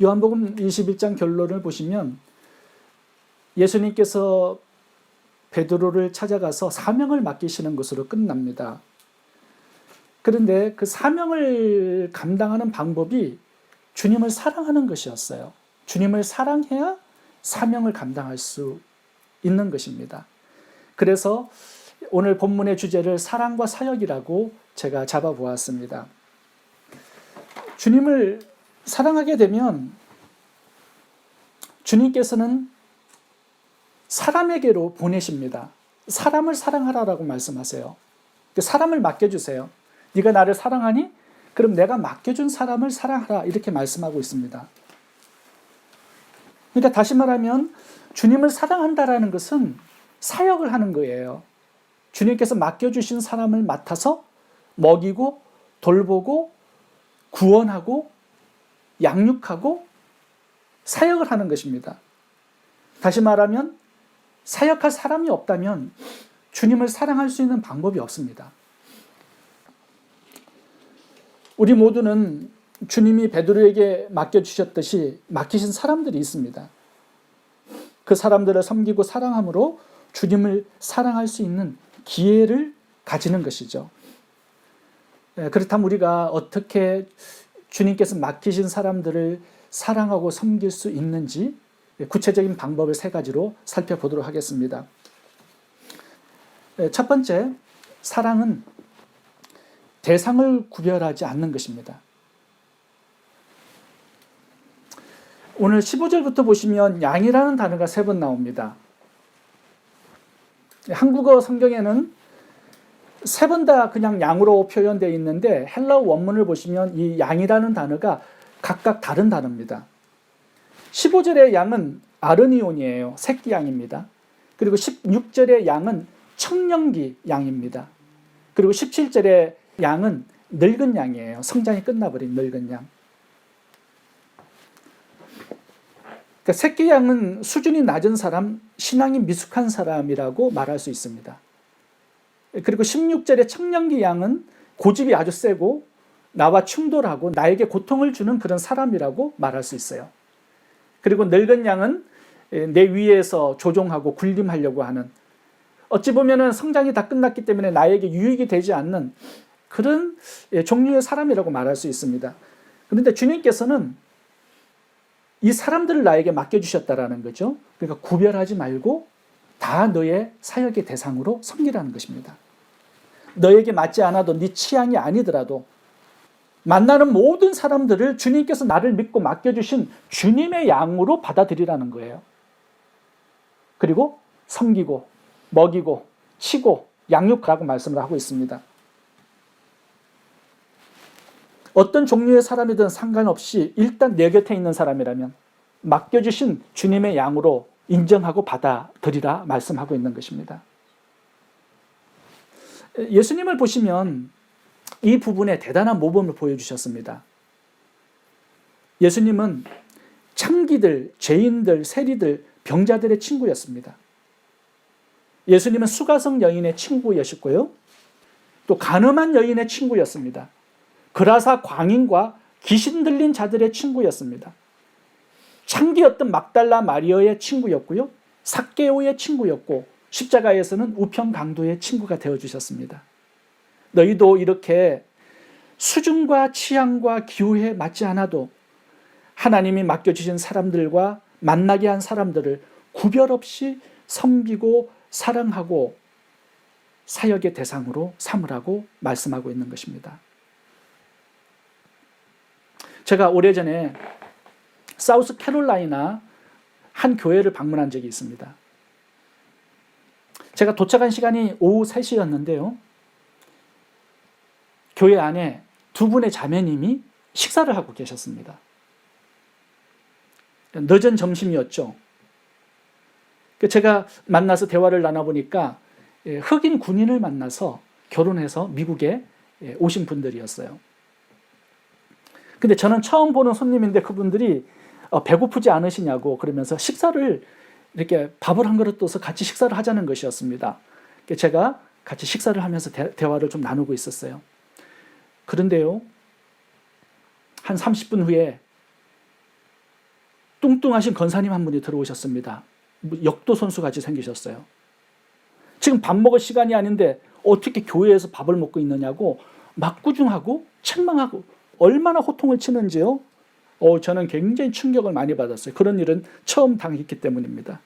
요한복음 21장 결론을 보시면 예수님께서 베드로를 찾아가서 사명을 맡기시는 것으로 끝납니다. 그런데 그 사명을 감당하는 방법이 주님을 사랑하는 것이었어요. 주님을 사랑해야 사명을 감당할 수 있는 것입니다. 그래서 오늘 본문의 주제를 사랑과 사역이라고 제가 잡아보았습니다. 주님을 사랑하게 되면 주님께서는 사람에게로 보내십니다. 사람을 사랑하라라고 말씀하세요. 사람을 맡겨주세요. 네가 나를 사랑하니? 그럼 내가 맡겨준 사람을 사랑하라 이렇게 말씀하고 있습니다. 그러니까 다시 말하면 주님을 사랑한다라는 것은 사역을 하는 거예요. 주님께서 맡겨주신 사람을 맡아서 먹이고 돌보고 구원하고 양육하고 사역을 하는 것입니다. 다시 말하면 사역할 사람이 없다면 주님을 사랑할 수 있는 방법이 없습니다. 우리 모두는 주님이 베드로에게 맡겨주셨듯이 맡기신 사람들이 있습니다. 그 사람들을 섬기고 사랑함으로 주님을 사랑할 수 있는 기회를 가지는 것이죠. 그렇다면 우리가 어떻게 주님께서 맡기신 사람들을 사랑하고 섬길 수 있는지 구체적인 방법을 세 가지로 살펴보도록 하겠습니다. 첫 번째, 사랑은 대상을 구별하지 않는 것입니다. 오늘 15절부터 보시면 양이라는 단어가 3번 나옵니다. 한국어 성경에는 3번 다 그냥 양으로 표현되어 있는데 헬라어 원문을 보시면 이 양이라는 단어가 각각 다른 단어입니다. 15절의 양은 아르니온이에요. 새끼 양입니다. 그리고 16절의 양은 청년기 양입니다. 그리고 17절의 양은 늙은 양이에요. 성장이 끝나버린 늙은 양. 그러니까 새끼 양은 수준이 낮은 사람, 신앙이 미숙한 사람이라고 말할 수 있습니다. 그리고 16절의 청년기 양은 고집이 아주 세고 나와 충돌하고 나에게 고통을 주는 그런 사람이라고 말할 수 있어요. 그리고 늙은 양은 내 위에서 조종하고 군림하려고 하는, 어찌 보면 성장이 다 끝났기 때문에 나에게 유익이 되지 않는 그런 종류의 사람이라고 말할 수 있습니다. 그런데 주님께서는 이 사람들을 나에게 맡겨주셨다라는 거죠. 그러니까 구별하지 말고 다 너의 사역의 대상으로 섬기라는 것입니다. 너에게 맞지 않아도 네 취향이 아니더라도 만나는 모든 사람들을 주님께서 나를 믿고 맡겨주신 주님의 양으로 받아들이라는 거예요. 그리고 섬기고 먹이고 치고 양육하라고 말씀을 하고 있습니다. 어떤 종류의 사람이든 상관없이 일단 내 곁에 있는 사람이라면 맡겨주신 주님의 양으로 인정하고 받아들이라 말씀하고 있는 것입니다. 예수님을 보시면 이 부분에 대단한 모범을 보여주셨습니다. 예수님은 창기들, 죄인들, 세리들, 병자들의 친구였습니다. 예수님은 수가성 여인의 친구였고요. 또 간음한 여인의 친구였습니다. 그라사 광인과 귀신 들린 자들의 친구였습니다. 창기였던 막달라 마리아의 친구였고요. 삭개오의 친구였고 십자가에서는 우평강도의 친구가 되어주셨습니다. 너희도 이렇게 수준과 취향과 기호에 맞지 않아도 하나님이 맡겨주신 사람들과 만나게 한 사람들을 구별 없이 섬기고 사랑하고 사역의 대상으로 삼으라고 말씀하고 있는 것입니다. 제가 오래전에 사우스 캐롤라이나 한 교회를 방문한 적이 있습니다. 제가 도착한 시간이 오후 3시였는데요. 교회 안에 두 분의 자매님이 식사를 하고 계셨습니다. 늦은 점심이었죠. 제가 만나서 대화를 나눠보니까 흑인 군인을 만나서 결혼해서 미국에 오신 분들이었어요. 근데 저는 처음 보는 손님인데 그분들이 배고프지 않으시냐고 그러면서 식사를 이렇게 밥을 한 그릇 떠서 같이 식사를 하자는 것이었습니다. 제가 같이 식사를 하면서 대화를 좀 나누고 있었어요. 그런데요, 한 30분 후에 뚱뚱하신 권사님 한 분이 들어오셨습니다. 역도 선수같이 생기셨어요. 지금 밥 먹을 시간이 아닌데 어떻게 교회에서 밥을 먹고 있느냐고 막 꾸중하고 책망하고 얼마나 호통을 치는지요. 저는 굉장히 충격을 많이 받았어요. 그런 일은 처음 당했기 때문입니다.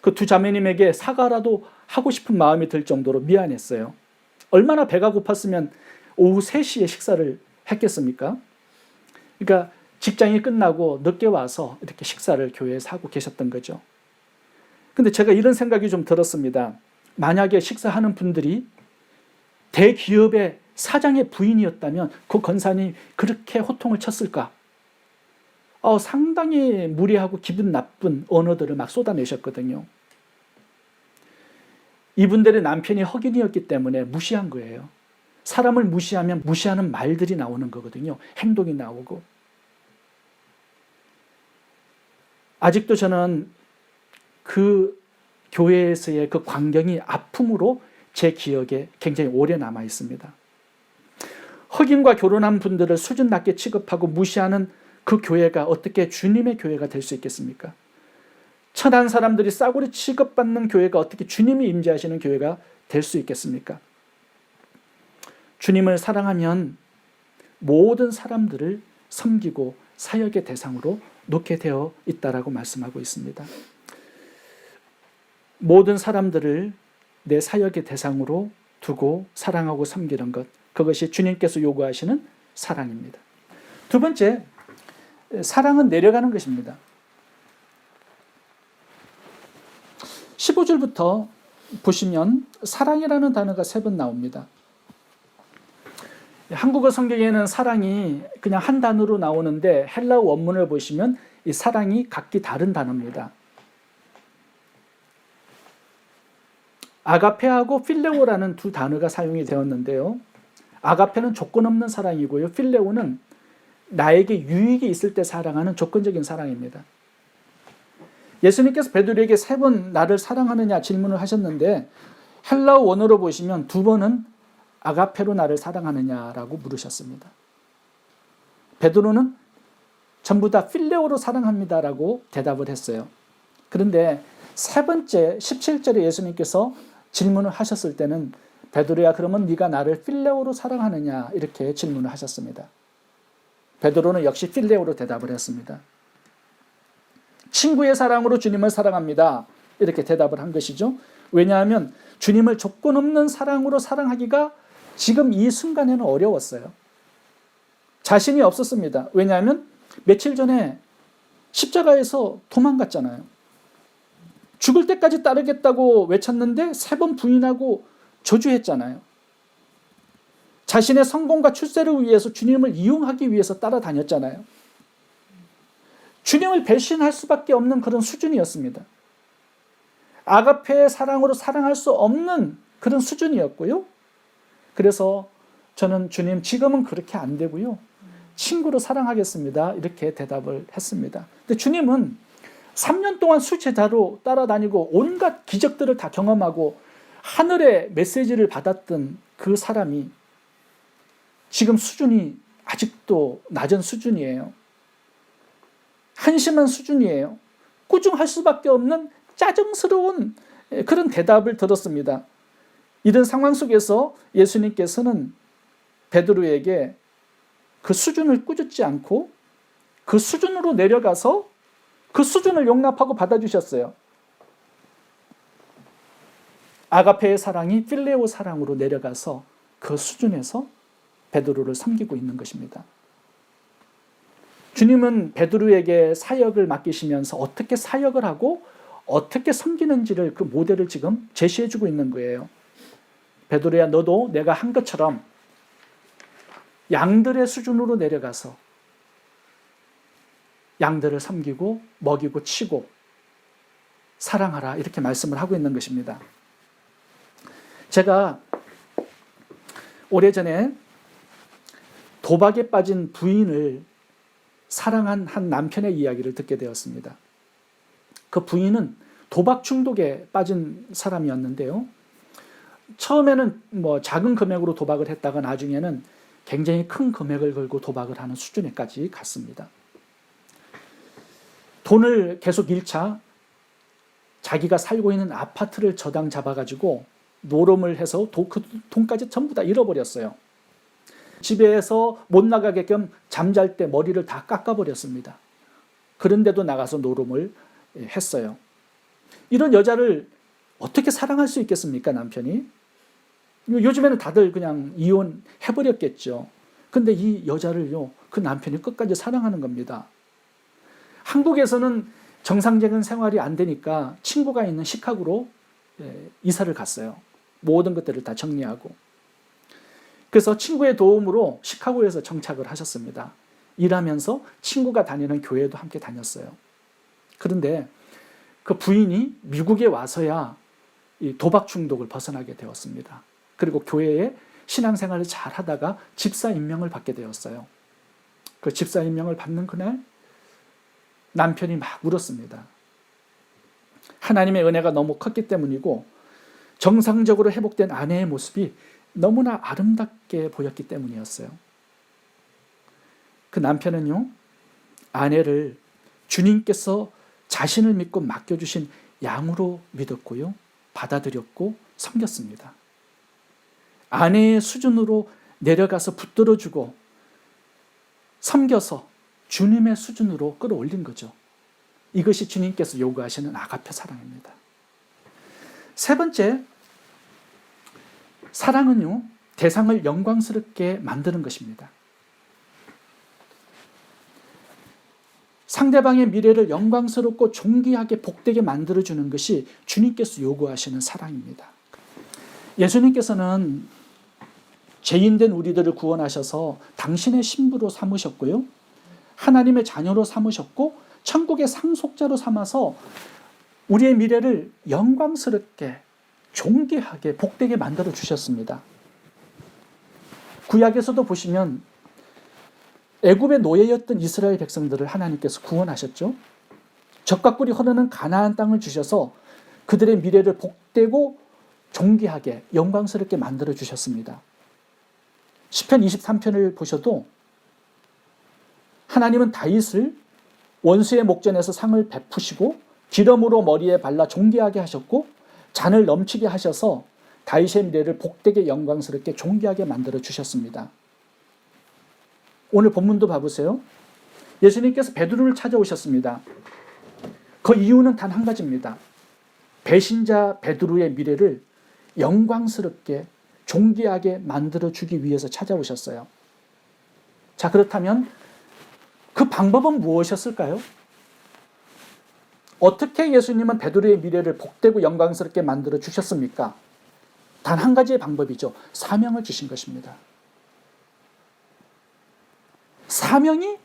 그 두 자매님에게 사과라도 하고 싶은 마음이 들 정도로 미안했어요. 얼마나 배가 고팠으면 오후 3시에 식사를 했겠습니까? 그러니까 직장이 끝나고 늦게 와서 이렇게 식사를 교회에서 하고 계셨던 거죠. 근데 제가 이런 생각이 좀 들었습니다. 만약에 식사하는 분들이 대기업의 사장의 부인이었다면 그 권사님이 그렇게 호통을 쳤을까? 상당히 무례하고 기분 나쁜 언어들을 막 쏟아내셨거든요. 이분들의 남편이 흑인이었기 때문에 무시한 거예요. 사람을 무시하면 무시하는 말들이 나오는 거거든요. 행동이 나오고. 아직도 저는 그 교회에서의 그 광경이 아픔으로 제 기억에 굉장히 오래 남아 있습니다. 흑인과 결혼한 분들을 수준 낮게 취급하고 무시하는 그 교회가 어떻게 주님의 교회가 될 수 있겠습니까? 천한 사람들이 싸구려 취급받는 교회가 어떻게 주님이 임재하시는 교회가 될 수 있겠습니까? 주님을 사랑하면 모든 사람들을 섬기고 사역의 대상으로 놓게 되어 있다라고 말씀하고 있습니다. 모든 사람들을 내 사역의 대상으로 두고 사랑하고 섬기는 것, 그것이 주님께서 요구하시는 사랑입니다. 두 번째, 사랑은 내려가는 것입니다. 15절부터 보시면 사랑이라는 단어가 3번 나옵니다. 한국어 성경에는 사랑이 그냥 한 단어로 나오는데 헬라어 원문을 보시면 이 사랑이 각기 다른 단어입니다. 아가페하고 필레오라는 두 단어가 사용이 되었는데요. 아가페는 조건 없는 사랑이고요. 필레오는 나에게 유익이 있을 때 사랑하는 조건적인 사랑입니다. 예수님께서 베드로에게 3번 나를 사랑하느냐 질문을 하셨는데 헬라어 원어로 보시면 2번은 아가페로 나를 사랑하느냐라고 물으셨습니다. 베드로는 전부 다 필레오로 사랑합니다라고 대답을 했어요. 그런데 3번째 17절에 예수님께서 질문을 하셨을 때는 베드로야 그러면 네가 나를 필레오로 사랑하느냐 이렇게 질문을 하셨습니다. 베드로는 역시 필레오로 대답을 했습니다. 친구의 사랑으로 주님을 사랑합니다. 이렇게 대답을 한 것이죠. 왜냐하면 주님을 조건 없는 사랑으로 사랑하기가 지금 이 순간에는 어려웠어요. 자신이 없었습니다. 왜냐하면 며칠 전에 십자가에서 도망갔잖아요. 죽을 때까지 따르겠다고 외쳤는데 3번 부인하고 저주했잖아요. 자신의 성공과 출세를 위해서 주님을 이용하기 위해서 따라다녔잖아요. 주님을 배신할 수밖에 없는 그런 수준이었습니다. 아가페의 사랑으로 사랑할 수 없는 그런 수준이었고요. 그래서 저는 주님 지금은 그렇게 안 되고요. 친구로 사랑하겠습니다. 이렇게 대답을 했습니다. 근데 주님은 3년 동안 수제자로 따라다니고 온갖 기적들을 다 경험하고 하늘의 메시지를 받았던 그 사람이 지금 수준이 아직도 낮은 수준이에요. 한심한 수준이에요. 꾸중할 수밖에 없는 짜증스러운 그런 대답을 들었습니다. 이런 상황 속에서 예수님께서는 베드로에게 그 수준을 꾸짖지 않고 그 수준으로 내려가서 그 수준을 용납하고 받아주셨어요. 아가페의 사랑이 필레오 사랑으로 내려가서 그 수준에서 베드로를 섬기고 있는 것입니다. 주님은 베드로에게 사역을 맡기시면서 어떻게 사역을 하고 어떻게 섬기는지를 그 모델을 지금 제시해주고 있는 거예요. 베드로야 너도 내가 한 것처럼 양들의 수준으로 내려가서 양들을 섬기고 먹이고 치고 사랑하라 이렇게 말씀을 하고 있는 것입니다. 제가 오래전에 도박에 빠진 부인을 사랑한 한 남편의 이야기를 듣게 되었습니다. 그 부인은 도박 중독에 빠진 사람이었는데요. 처음에는 작은 금액으로 도박을 했다가 나중에는 굉장히 큰 금액을 걸고 도박을 하는 수준에까지 갔습니다. 돈을 계속 잃자 자기가 살고 있는 아파트를 저당 잡아가지고 노름을 해서 그 돈까지 전부 다 잃어버렸어요. 집에서 못 나가게끔 잠잘 때 머리를 다 깎아버렸습니다. 그런데도 나가서 노름을 했어요. 이런 여자를 어떻게 사랑할 수 있겠습니까, 남편이? 요즘에는 다들 그냥 이혼해버렸겠죠. 근데 이 여자를요, 그 남편이 끝까지 사랑하는 겁니다. 한국에서는 정상적인 생활이 안 되니까 친구가 있는 시카고로 이사를 갔어요. 모든 것들을 다 정리하고. 그래서 친구의 도움으로 시카고에서 정착을 하셨습니다. 일하면서 친구가 다니는 교회도 함께 다녔어요. 그런데 그 부인이 미국에 와서야 이 도박 중독을 벗어나게 되었습니다. 그리고 교회에 신앙생활을 잘 하다가 집사 임명을 받게 되었어요. 그 집사 임명을 받는 그날 남편이 막 울었습니다. 하나님의 은혜가 너무 컸기 때문이고 정상적으로 회복된 아내의 모습이 너무나 아름답게 보였기 때문이었어요. 그 남편은요, 아내를 주님께서 자신을 믿고 맡겨주신 양으로 믿었고요, 받아들였고 섬겼습니다. 아내의 수준으로 내려가서 붙들어주고 섬겨서 주님의 수준으로 끌어올린 거죠. 이것이 주님께서 요구하시는 아가페 사랑입니다. 세 번째, 사랑은요, 대상을 영광스럽게 만드는 것입니다. 상대방의 미래를 영광스럽고 존귀하게 복되게 만들어주는 것이 주님께서 요구하시는 사랑입니다. 예수님께서는 죄인된 우리들을 구원하셔서 당신의 신부로 삼으셨고요, 하나님의 자녀로 삼으셨고 천국의 상속자로 삼아서 우리의 미래를 영광스럽게 존귀하게 복되게 만들어 주셨습니다. 구약에서도 보시면 애굽의 노예였던 이스라엘 백성들을 하나님께서 구원하셨죠. 젖과 꿀이 흐르는 가나안 땅을 주셔서 그들의 미래를 복되고 존귀하게 영광스럽게 만들어 주셨습니다. 시편 23편을 보셔도 하나님은 다윗을 원수의 목전에서 상을 베푸시고 기름으로 머리에 발라 존귀하게 하셨고 잔을 넘치게 하셔서 다윗의 미래를 복되게 영광스럽게 존귀하게 만들어 주셨습니다. 오늘 본문도 봐보세요. 예수님께서 베드로를 찾아오셨습니다. 그 이유는 단 한 가지입니다. 배신자 베드로의 미래를 영광스럽게 존귀하게 만들어주기 위해서 찾아오셨어요. 자, 그렇다면 그 방법은 무엇이었을까요? 어떻게 예수님은 베드로의 미래를 복되고 영광스럽게 만들어 주셨습니까? 단 한 가지의 방법이죠. 사명을 주신 것입니다. 사명이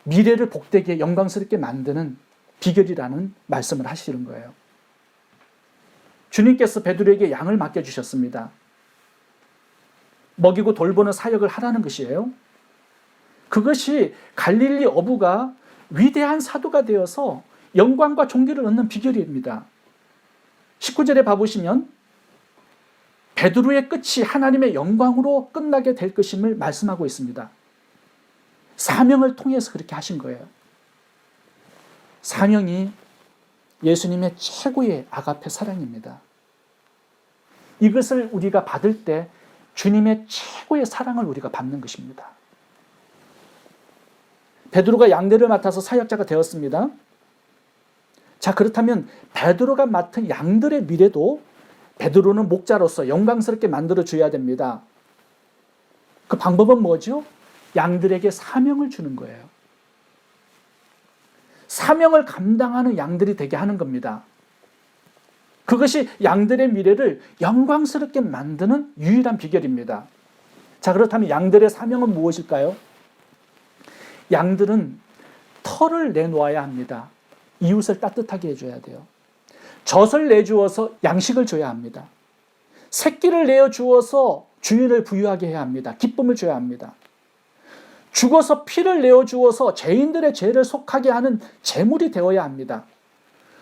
미래를 복되게 영광스럽게 만드는 비결이라는 말씀을 하시는 거예요. 주님께서 베드로에게 양을 맡겨주셨습니다. 먹이고 돌보는 사역을 하라는 것이에요. 그것이 갈릴리 어부가 위대한 사도가 되어서 영광과 존귀를 얻는 비결입니다. 19절에 봐보시면 베드로의 끝이 하나님의 영광으로 끝나게 될 것임을 말씀하고 있습니다. 사명을 통해서 그렇게 하신 거예요. 사명이 예수님의 최고의 아가페 사랑입니다. 이것을 우리가 받을 때 주님의 최고의 사랑을 우리가 받는 것입니다. 베드로가 양대를 맡아서 사역자가 되었습니다. 자, 그렇다면 베드로가 맡은 양들의 미래도 베드로는 목자로서 영광스럽게 만들어줘야 됩니다. 그 방법은 뭐죠? 양들에게 사명을 주는 거예요. 사명을 감당하는 양들이 되게 하는 겁니다. 그것이 양들의 미래를 영광스럽게 만드는 유일한 비결입니다. 자, 그렇다면 양들의 사명은 무엇일까요? 양들은 털을 내놓아야 합니다. 이웃을 따뜻하게 해줘야 돼요. 젖을 내주어서 양식을 줘야 합니다. 새끼를 내어주어서 주인을 부유하게 해야 합니다. 기쁨을 줘야 합니다. 죽어서 피를 내어주어서 죄인들의 죄를 속하게 하는 제물이 되어야 합니다.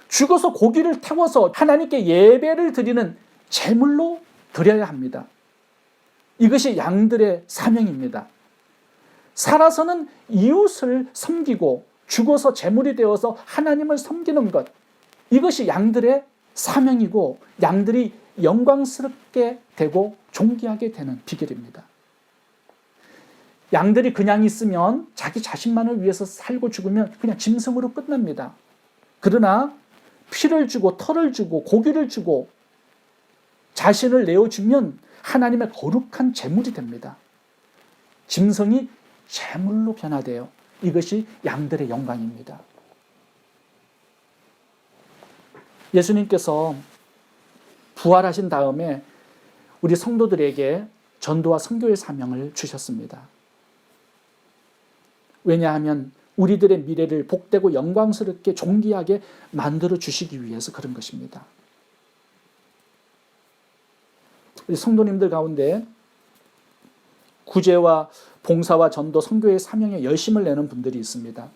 죽어서 고기를 태워서 하나님께 예배를 드리는 제물로 드려야 합니다. 이것이 양들의 사명입니다. 살아서는 이웃을 섬기고 죽어서 제물이 되어서 하나님을 섬기는 것, 이것이 양들의 사명이고 양들이 영광스럽게 되고 존귀하게 되는 비결입니다. 양들이 그냥 있으면 자기 자신만을 위해서 살고 죽으면 그냥 짐승으로 끝납니다. 그러나 피를 주고 털을 주고 고기를 주고 자신을 내어주면 하나님의 거룩한 제물이 됩니다. 짐승이 제물로 변화돼요. 이것이 양들의 영광입니다. 예수님께서 부활하신 다음에 우리 성도들에게 전도와 선교의 사명을 주셨습니다. 왜냐하면 우리들의 미래를 복되고 영광스럽게 존귀하게 만들어 주시기 위해서 그런 것입니다. 우리 성도님들 가운데 구제와 봉사와 전도, 선교의 사명에 열심을 내는 분들이 있습니다.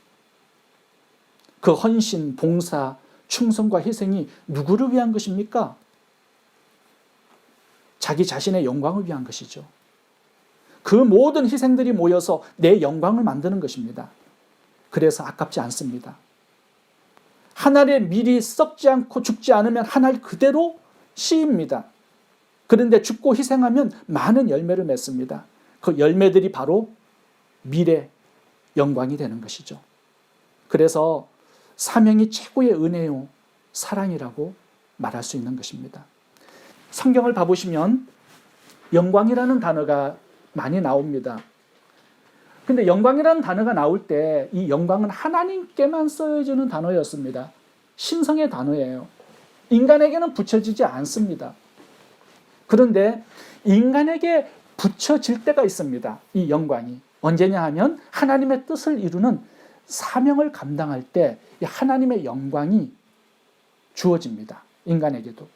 그 헌신, 봉사, 충성과 희생이 누구를 위한 것입니까? 자기 자신의 영광을 위한 것이죠. 그 모든 희생들이 모여서 내 영광을 만드는 것입니다. 그래서 아깝지 않습니다. 한 알의 밀이 썩지 않고 죽지 않으면 한 알 그대로 씨입니다. 그런데 죽고 희생하면 많은 열매를 맺습니다. 그 열매들이 바로 밀의 영광이 되는 것이죠. 그래서 사명이 최고의 은혜요, 사랑이라고 말할 수 있는 것입니다. 성경을 봐보시면 영광이라는 단어가 많이 나옵니다. 근데 영광이라는 단어가 나올 때 이 영광은 하나님께만 쓰여지는 단어였습니다. 신성의 단어예요. 인간에게는 붙여지지 않습니다. 그런데 인간에게 붙여질 때가 있습니다. 이 영광이. 언제냐 하면 하나님의 뜻을 이루는 사명을 감당할 때 하나님의 영광이 주어집니다. 인간에게도.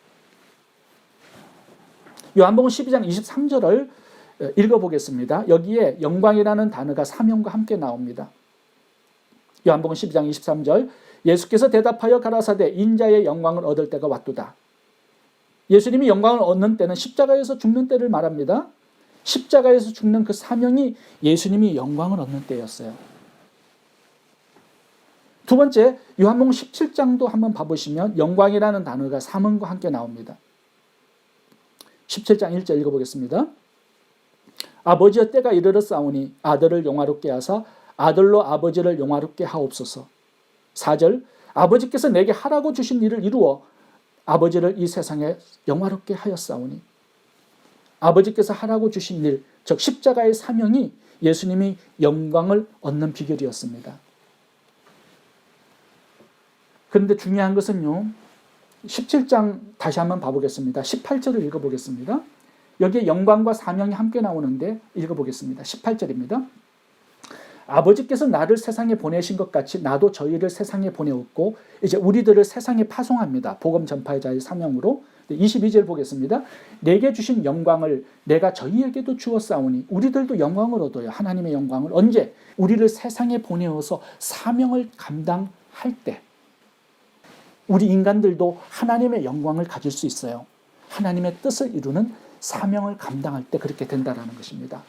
요한복음 12장 23절을 읽어보겠습니다. 여기에 영광이라는 단어가 사명과 함께 나옵니다. 요한복음 12장 23절, 예수께서 대답하여 가라사대 인자의 영광을 얻을 때가 왔도다. 예수님이 영광을 얻는 때는 십자가에서 죽는 때를 말합니다. 십자가에서 죽는 그 사명이 예수님이 영광을 얻는 때였어요. 두 번째, 요한복음 17장도 한번 봐보시면 영광이라는 단어가 사명과 함께 나옵니다. 17장 1절 읽어보겠습니다. 아버지여 때가 이르렀사오니 아들을 영화롭게 하사 아들로 아버지를 영화롭게 하옵소서. 4절, 아버지께서 내게 하라고 주신 일을 이루어 아버지를 이 세상에 영화롭게 하였사오니. 아버지께서 하라고 주신 일, 즉 십자가의 사명이 예수님이 영광을 얻는 비결이었습니다. 그런데 중요한 것은요, 17장 다시 한번 봐보겠습니다. 18절을 읽어보겠습니다. 여기에 영광과 사명이 함께 나오는데 읽어보겠습니다. 18절입니다. 아버지께서 나를 세상에 보내신 것 같이 나도 저희를 세상에 보내었고 이제 우리들을 세상에 파송합니다. 복음 전파자의 사명으로. 22절 보겠습니다. 내게 주신 영광을 내가 저희에게도 주었사오니 우리들도 영광을 얻어요. 하나님의 영광을. 언제? 우리를 세상에 보내어서 사명을 감당할 때. 우리 인간들도 하나님의 영광을 가질 수 있어요. 하나님의 뜻을 이루는 사명을 감당할 때 그렇게 된다는 것입니다.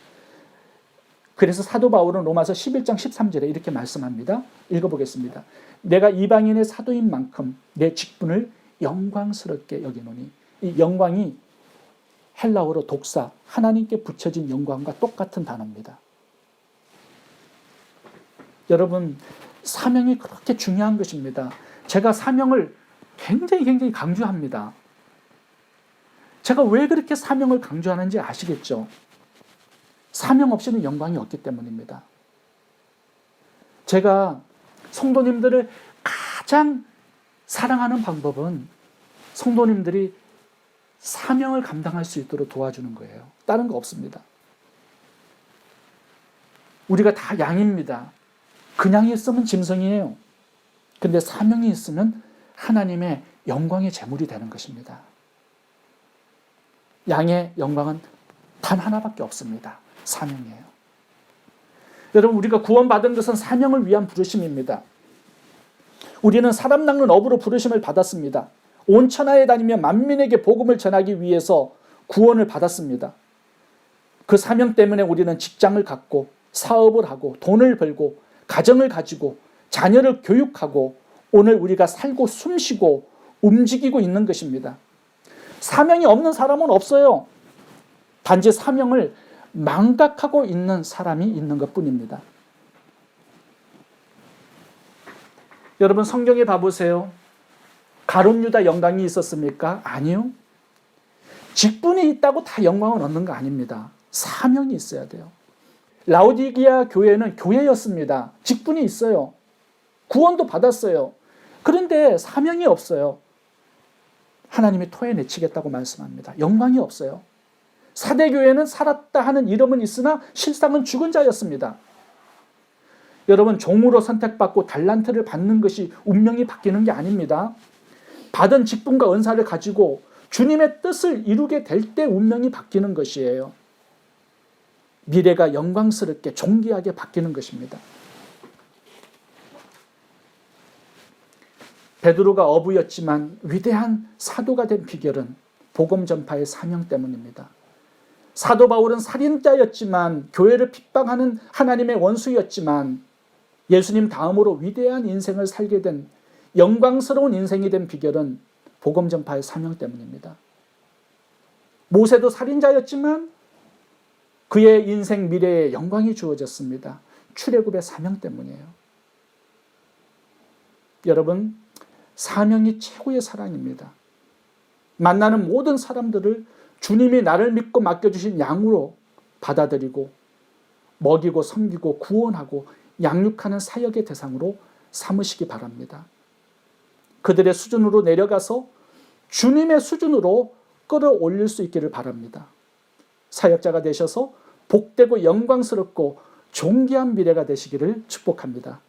그래서 사도 바울은 로마서 11장 13절에 이렇게 말씀합니다. 읽어보겠습니다. 내가 이방인의 사도인 만큼 내 직분을 영광스럽게 여기노니. 이 영광이 헬라어로 독사, 하나님께 붙여진 영광과 똑같은 단어입니다. 여러분, 사명이 그렇게 중요한 것입니다. 제가 사명을 굉장히 강조합니다. 제가 왜 그렇게 사명을 강조하는지 아시겠죠? 사명 없이는 영광이 없기 때문입니다. 제가 성도님들을 가장 사랑하는 방법은 성도님들이 사명을 감당할 수 있도록 도와주는 거예요. 다른 거 없습니다. 우리가 다 양입니다. 그냥 있으면 짐승이에요. 근데 사명이 있으면 하나님의 영광의 제물이 되는 것입니다. 양의 영광은 단 하나밖에 없습니다. 사명이에요. 여러분, 우리가 구원받은 것은 사명을 위한 부르심입니다. 우리는 사람 낚는 업으로 부르심을 받았습니다. 온 천하에 다니며 만민에게 복음을 전하기 위해서 구원을 받았습니다. 그 사명 때문에 우리는 직장을 갖고 사업을 하고 돈을 벌고 가정을 가지고 자녀를 교육하고 오늘 우리가 살고 숨쉬고 움직이고 있는 것입니다. 사명이 없는 사람은 없어요. 단지 사명을 망각하고 있는 사람이 있는 것뿐입니다. 여러분 성경에 봐보세요. 가룟 유다 영광이 있었습니까? 아니요. 직분이 있다고 다 영광을 얻는 거 아닙니다. 사명이 있어야 돼요. 라오디게아 교회는 교회였습니다. 직분이 있어요. 구원도 받았어요. 그런데 사명이 없어요. 하나님이 토해내치겠다고 말씀합니다. 영광이 없어요. 사대교회는 살았다 하는 이름은 있으나 실상은 죽은 자였습니다. 여러분 종으로 선택받고 달란트를 받는 것이 운명이 바뀌는 게 아닙니다. 받은 직분과 은사를 가지고 주님의 뜻을 이루게 될 때 운명이 바뀌는 것이에요. 미래가 영광스럽게 존귀하게 바뀌는 것입니다. 베드로가 어부였지만 위대한 사도가 된 비결은 복음 전파의 사명 때문입니다. 사도 바울은 살인자였지만 교회를 핍박하는 하나님의 원수였지만 예수님 다음으로 위대한 인생을 살게 된 영광스러운 인생이 된 비결은 복음 전파의 사명 때문입니다. 모세도 살인자였지만 그의 인생 미래에 영광이 주어졌습니다. 출애굽의 사명 때문이에요. 여러분, 사명이 최고의 사랑입니다. 만나는 모든 사람들을 주님이 나를 믿고 맡겨주신 양으로 받아들이고 먹이고 섬기고 구원하고 양육하는 사역의 대상으로 삼으시기 바랍니다. 그들의 수준으로 내려가서 주님의 수준으로 끌어올릴 수 있기를 바랍니다. 사역자가 되셔서 복되고 영광스럽고 존귀한 미래가 되시기를 축복합니다.